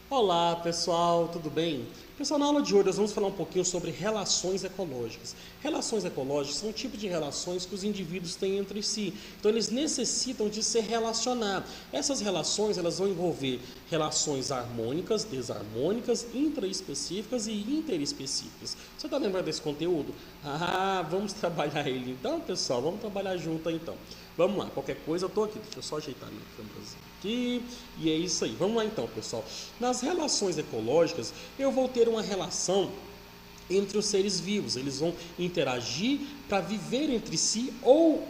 Olá pessoal, tudo bem? Pessoal, na aula de hoje nós vamos falar um pouquinho sobre relações ecológicas. Relações ecológicas são um tipo de relações que os indivíduos têm entre si. Então eles necessitam de se relacionar. Essas relações elas vão envolver relações harmônicas, desarmônicas, intraespecíficas e interespecíficas. Você está lembrando desse conteúdo? Vamos trabalhar ele então, pessoal? Vamos trabalhar junto então. Vamos lá, qualquer coisa eu estou aqui. Deixa eu só ajeitar minha câmerazinha aqui. E é isso aí. Vamos lá então, pessoal. Nas relações ecológicas, eu vou ter uma relação entre os seres vivos. Eles vão interagir para viver entre si ou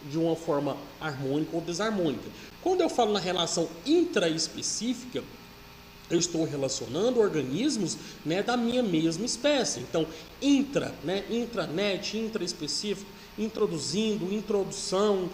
de uma forma harmônica ou desarmônica. Quando eu falo na relação intraespecífica, eu estou relacionando organismos, da minha mesma espécie. Então, intranet, intraespecífico, introduzindo, introdução,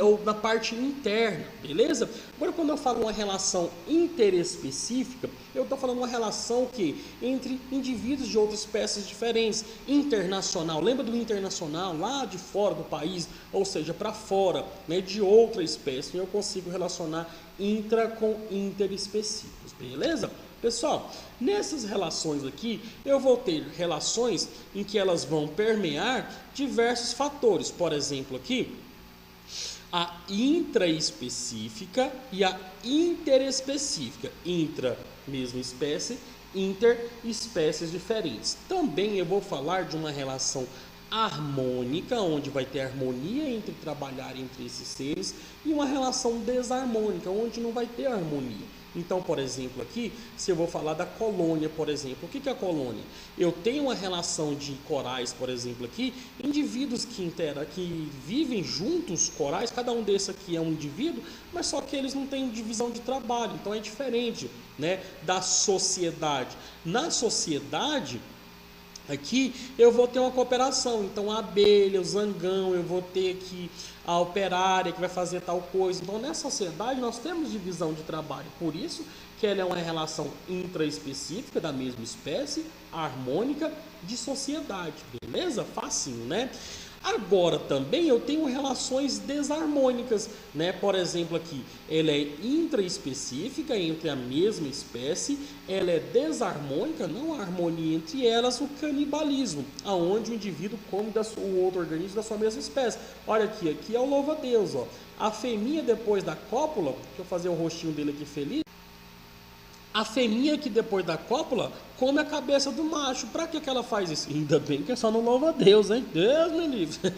ou na parte interna, beleza? Agora, quando eu falo uma relação interespecífica, eu estou falando uma relação entre indivíduos de outras espécies diferentes, internacional. Lembra do internacional, lá de fora do país, ou seja, para fora, de outra espécie. Eu consigo relacionar intra com interespecíficos, beleza? Pessoal, nessas relações aqui, eu vou ter relações em que elas vão permear diversos fatores. Por exemplo, aqui, a intraespecífica e a interespecífica. Intra, mesma espécie, inter, espécies diferentes. Também eu vou falar de uma relação harmônica, onde vai ter harmonia entre trabalhar entre esses seres, e uma relação desarmônica, onde não vai ter harmonia. Então, por exemplo, aqui, se eu vou falar da colônia, por exemplo, o que é a colônia? Eu tenho uma relação de corais, por exemplo, aqui, indivíduos que vivem juntos, corais, cada um desses aqui é um indivíduo, mas só que eles não têm divisão de trabalho, então é diferente, da sociedade. Na sociedade, aqui eu vou ter uma cooperação, então a abelha, o zangão, eu vou ter aqui a operária que vai fazer tal coisa. Então nessa sociedade nós temos divisão de trabalho, por isso que ela é uma relação intraespecífica da mesma espécie, harmônica de sociedade, beleza? Facinho, Agora também eu tenho relações desarmônicas, Por exemplo aqui, ela é intraespecífica entre a mesma espécie, ela é desarmônica, não há harmonia entre elas, o canibalismo, aonde o indivíduo come o outro organismo da sua mesma espécie. Olha aqui é o louva-a-Deus, ó. A fêmea depois da cópula, deixa eu fazer o rostinho dele aqui feliz. A fêmea que depois da cópula come a cabeça do macho. Para que ela faz isso? Ainda bem que é só não louva a Deus, hein? Deus me livre.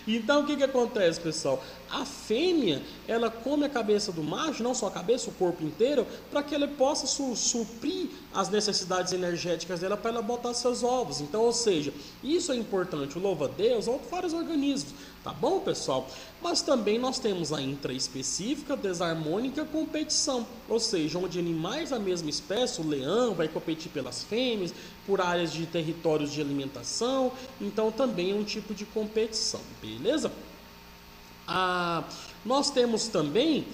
Então o que acontece, pessoal? A fêmea, ela come a cabeça do macho, não só a cabeça, o corpo inteiro, para que ele possa suprir as necessidades energéticas dela para ela botar seus ovos. Então, ou seja, isso é importante. O louva a Deus ou vários organismos. Tá bom, pessoal? Mas também nós temos a intraespecífica, desarmônica, competição. Ou seja, onde animais da mesma espécie, o leão vai competir pelas fêmeas, por áreas de territórios de alimentação. Então também é um tipo de competição, beleza? Nós temos também,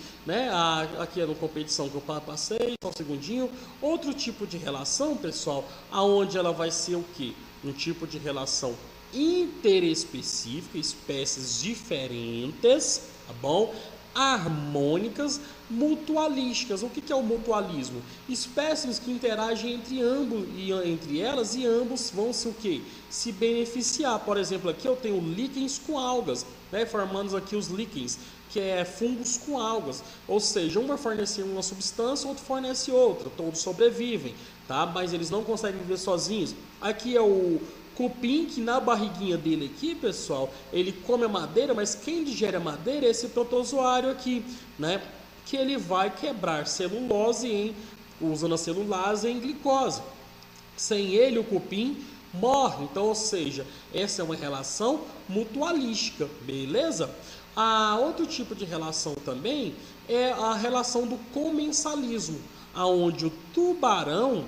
aqui é uma competição que eu passei, só um segundinho, outro tipo de relação, pessoal, aonde ela vai ser o quê? Um tipo de relação interespecífica, espécies diferentes, tá bom? Harmônicas, mutualísticas. O que é o mutualismo? Espécies que interagem entre elas e ambos vão se beneficiar. Por exemplo, aqui eu tenho líquens com algas, formando aqui os líquens, que é fungos com algas. Ou seja, um vai fornecer uma substância, o outro fornece outra. Todos sobrevivem, tá? Mas eles não conseguem viver sozinhos. Aqui é o cupim, que na barriguinha dele aqui, pessoal, ele come a madeira, mas quem digere a madeira é esse protozoário aqui, que ele vai quebrar celulose usando a celulase em glicose. Sem ele, o cupim morre. Então, ou seja, essa é uma relação mutualística, beleza? Outro tipo de relação também é a relação do comensalismo, aonde o tubarão,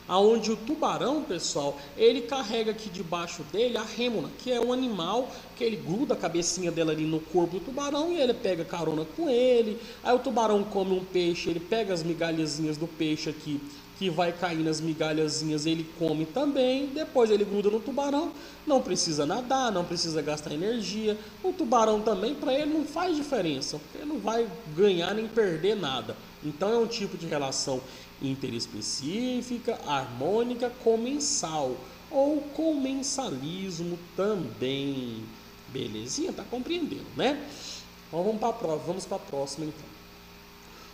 aonde o tubarão, pessoal, ele carrega aqui debaixo dele a rêmora, que é um animal que ele gruda a cabecinha dela ali no corpo do tubarão e ele pega carona com ele. Aí o tubarão come um peixe, ele pega as migalhazinhas do peixe aqui que que vai cair nas migalhazinhas, ele come também, depois ele gruda no tubarão, não precisa nadar, não precisa gastar energia. O tubarão também, para ele não faz diferença, porque ele não vai ganhar nem perder nada. Então é um tipo de relação interespecífica, harmônica, comensal ou comensalismo também. Belezinha? Tá compreendendo, né? Então vamos para a próxima então.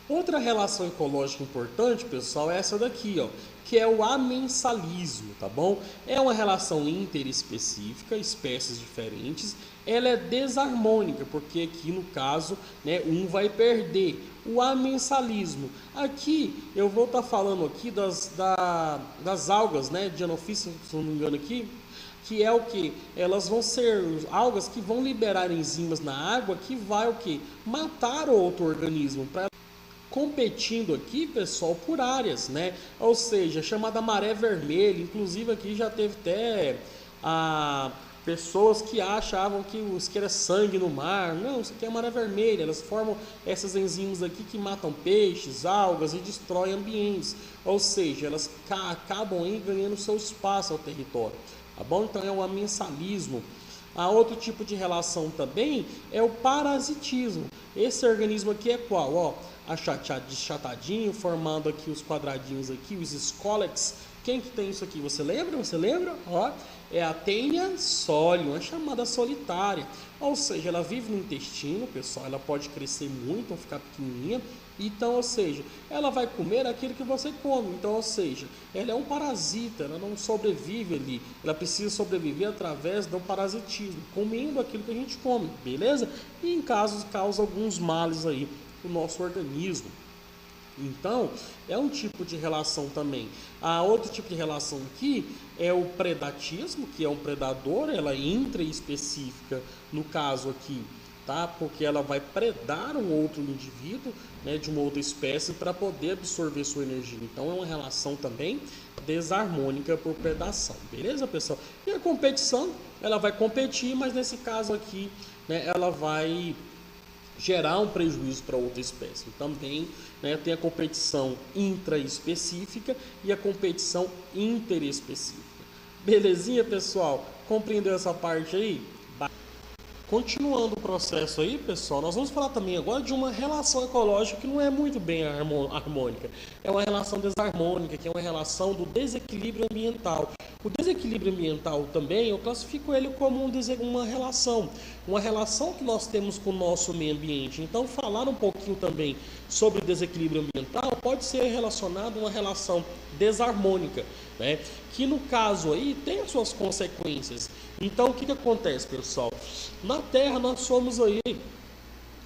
Outra relação ecológica importante, pessoal, é essa daqui, ó, que é o amensalismo, tá bom? É uma relação interespecífica, espécies diferentes. Ela é desarmônica, porque aqui no caso, né, um vai perder. O amensalismo. Aqui eu vou estar falando aqui das algas, né, de Anophysis, se não me engano aqui, que é o que? Elas vão ser algas que vão liberar enzimas na água que vai o que? Matar o outro organismo, para competindo aqui, pessoal, por áreas, né? Ou seja, chamada maré vermelha. Inclusive aqui já teve até pessoas que achavam que isso aqui era sangue no mar. Não, isso aqui é maré vermelha. Elas formam essas enzimas aqui que matam peixes, algas e destroem ambientes. Ou seja, elas acabam aí ganhando seu espaço ao território. Tá bom? Então é o amensalismo. A outro tipo de relação também é o parasitismo. Esse organismo aqui é qual? Ó, achatadinho, formando aqui os quadradinhos aqui, os scolex. Quem que tem isso aqui? Você lembra? Você lembra? Ó, é a Taenia solium, é chamada solitária. Ou seja, ela vive no intestino, pessoal. Ela pode crescer muito ou ficar pequenininha. Então, ou seja, ela vai comer aquilo que você come. Então, ou seja, ela é um parasita, ela não sobrevive ali. Ela precisa sobreviver através do parasitismo, comendo aquilo que a gente come, beleza? E em casos causa alguns males aí o nosso organismo. Então, é um tipo de relação também. A outro tipo de relação aqui é o predatismo, que é um predador, ela é intraespecífica no caso aqui, tá? Porque ela vai predar um outro indivíduo, né, de uma outra espécie para poder absorver sua energia. Então, é uma relação também desarmônica por predação, beleza, pessoal? E a competição, ela vai competir, mas nesse caso aqui, né, ela vai gerar um prejuízo para outra espécie. Também, né, tem a competição intraespecífica e a competição interespecífica. Belezinha, pessoal? Compreendeu essa parte aí? Continuando o processo aí, pessoal, nós vamos falar também agora de uma relação ecológica que não é muito bem harmônica. É uma relação desarmônica, que é uma relação do desequilíbrio ambiental. O desequilíbrio ambiental também, eu classifico ele como uma relação que nós temos com o nosso meio ambiente. Então, falar um pouquinho também sobre o desequilíbrio ambiental pode ser relacionado a uma relação desarmônica, né? Que no caso aí tem as suas consequências. Então, o que acontece, pessoal? Na Terra nós somos aí,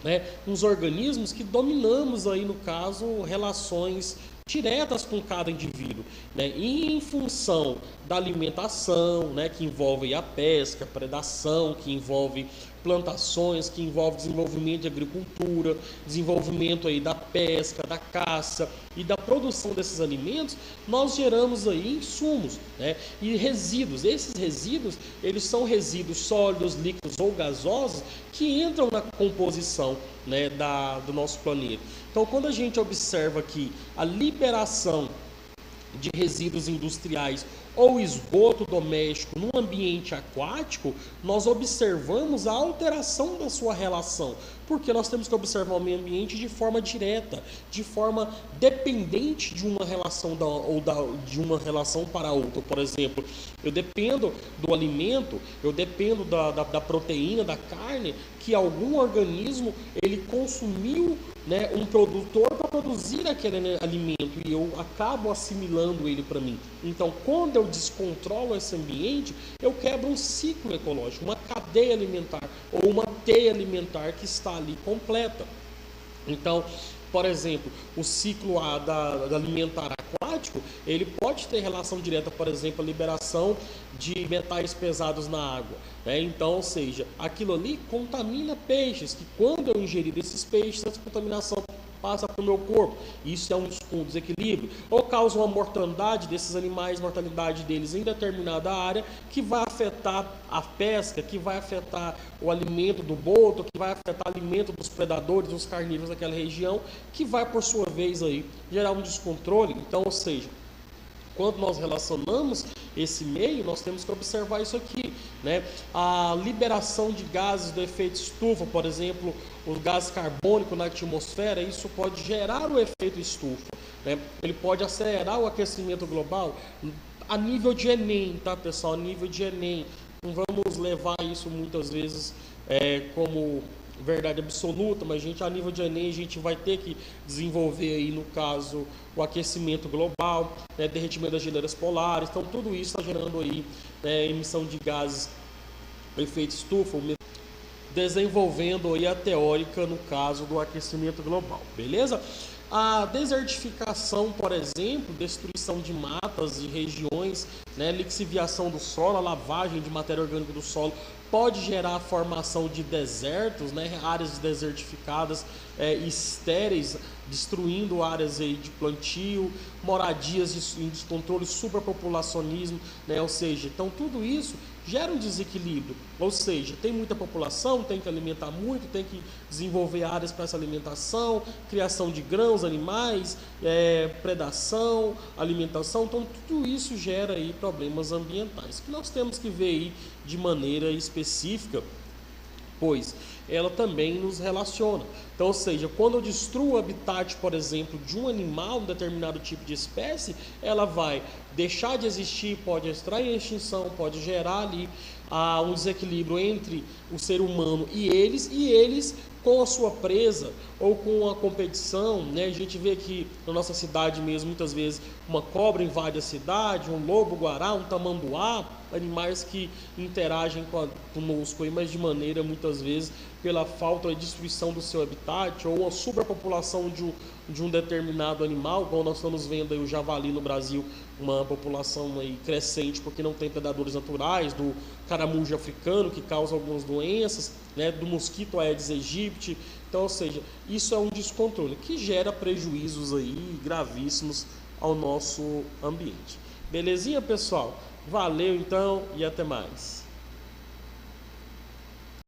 né, uns organismos que dominamos aí, no caso, relações diretas com cada indivíduo, né? E em função da alimentação, né, que envolve a pesca, a predação, que envolve plantações, que envolve desenvolvimento de agricultura, desenvolvimento aí da pesca, da caça e da produção desses alimentos, nós geramos aí insumos, né, e resíduos. Esses resíduos, eles são resíduos sólidos, líquidos ou gasosos que entram na composição, né, do nosso planeta. Então, quando a gente observa aqui a liberação de resíduos industriais ou esgoto doméstico no ambiente aquático, nós observamos a alteração da sua relação, porque nós temos que observar o meio ambiente de forma direta, de forma dependente de uma relação de uma relação para outra. Por exemplo, eu dependo do alimento, eu dependo da proteína, da carne, que algum organismo ele consumiu, né, um produtor para produzir aquele alimento, e eu acabo assimilando ele para mim. Então, quando eu descontrolo esse ambiente, eu quebro um ciclo ecológico, uma cadeia alimentar ou uma teia alimentar que está ali completa. Então, por exemplo, o ciclo da alimentar aquático, ele pode ter relação direta, por exemplo, a liberação de metais pesados na água, né? Então, ou seja, aquilo ali contamina peixes, que quando eu ingerir esses peixes, essa contaminação passa para o meu corpo. Isso é um desequilíbrio. Ou causa uma mortandade desses animais, mortalidade deles em determinada área, que vai afetar a pesca, que vai afetar o alimento do boto, que vai afetar o alimento dos predadores, dos carnívoros daquela região, que vai, por sua vez, aí, gerar um descontrole. Então, ou seja, Quando nós relacionamos esse meio, nós temos que observar isso aqui, né? A liberação de gases do efeito estufa, por exemplo, o gás carbônico na atmosfera, isso pode gerar o efeito estufa, né? Ele pode acelerar o aquecimento global a nível de Enem, tá, pessoal? A nível de Enem. Não vamos levar isso muitas vezes como verdade absoluta, mas a nível de Enem, a gente vai ter que desenvolver aí, no caso, o aquecimento global, né, derretimento das geleiras polares. Então, tudo isso está gerando aí emissão de gases, efeito estufa, desenvolvendo aí a teórica, no caso, do aquecimento global, beleza? A desertificação, por exemplo, destruição de matas e regiões, né, lixiviação do solo, a lavagem de matéria orgânica do solo, pode gerar a formação de desertos, né, áreas desertificadas, estéreis, destruindo áreas aí de plantio, moradias em descontrole, superpopulacionismo, né, ou seja, então tudo isso gera um desequilíbrio, ou seja, tem muita população, tem que alimentar muito, tem que desenvolver áreas para essa alimentação, criação de grãos, animais, predação, alimentação, então tudo isso gera aí problemas ambientais, que nós temos que ver aí de maneira específica, pois ela também nos relaciona. Então, ou seja, quando eu destruo o habitat, por exemplo, de um animal, um determinado tipo de espécie, ela vai deixar de existir, pode entrar em extinção, pode gerar ali um desequilíbrio entre o ser humano e eles com a sua presa ou com a competição, né? A gente vê aqui na nossa cidade mesmo, muitas vezes, uma cobra invade a cidade, um lobo-guará, um tamanduá, animais que interagem conosco, mas de maneira, muitas vezes, pela falta de destruição do seu habitat ou a superpopulação de um determinado animal, como nós estamos vendo aí o javali no Brasil, uma população aí crescente porque não tem predadores naturais, do caramujo africano que causa algumas doenças, né, do mosquito Aedes aegypti. Então, ou seja, isso é um descontrole que gera prejuízos aí gravíssimos ao nosso ambiente. Belezinha, pessoal? Valeu então e até mais.